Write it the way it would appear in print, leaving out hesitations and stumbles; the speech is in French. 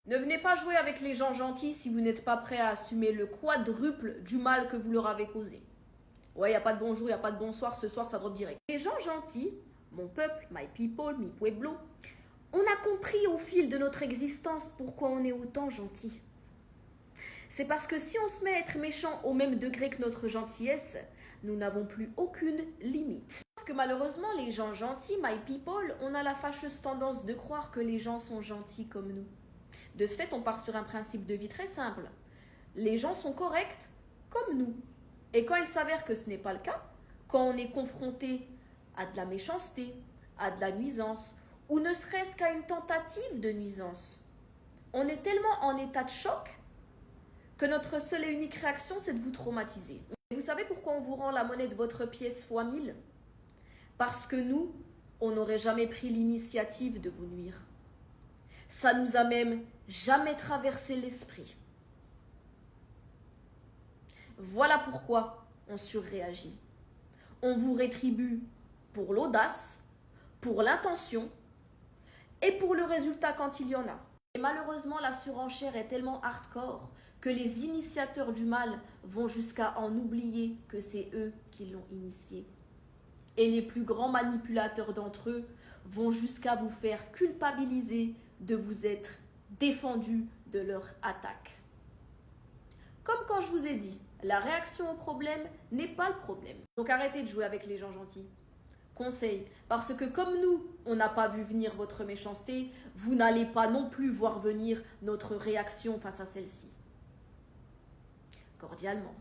Ne venez pas jouer avec les gens gentils si vous n'êtes pas prêt à assumer le quadruple du mal que vous leur avez causé. Ouais, y a pas de bonjour, y a pas de bonsoir, ce soir ça drop direct. Les gens gentils, mon peuple, my people, mi pueblo, on a compris au fil de notre existence pourquoi on est autant gentil. C'est parce que si on se met à être méchant au même degré que notre gentillesse, nous n'avons plus aucune limite. Sauf que malheureusement, les gens gentils, my people, on a la fâcheuse tendance de croire que les gens sont gentils comme nous. De ce fait, on part sur un principe de vie très simple. Les gens sont corrects comme nous. Et quand il s'avère que ce n'est pas le cas, quand on est confronté à de la méchanceté, à de la nuisance, ou ne serait-ce qu'à une tentative de nuisance, on est tellement en état de choc que notre seule et unique réaction, c'est de vous traumatiser. Et vous savez pourquoi on vous rend la monnaie de votre pièce fois 1000 ? Parce que nous, on n'aurait jamais pris l'initiative de vous nuire. Ça nous a même jamais traversé l'esprit. Voilà pourquoi on surréagit. On vous rétribue pour l'audace, pour l'intention et pour le résultat quand il y en a. Et malheureusement, la surenchère est tellement hardcore que les initiateurs du mal vont jusqu'à en oublier que c'est eux qui l'ont initié. Et les plus grands manipulateurs d'entre eux vont jusqu'à vous faire culpabiliser de vous être défendu de leur attaque. Comme quand je vous ai dit, la réaction au problème n'est pas le problème. Donc arrêtez de jouer avec les gens gentils. Conseil, parce que comme nous, on n'a pas vu venir votre méchanceté, vous n'allez pas non plus voir venir notre réaction face à celle-ci. Cordialement.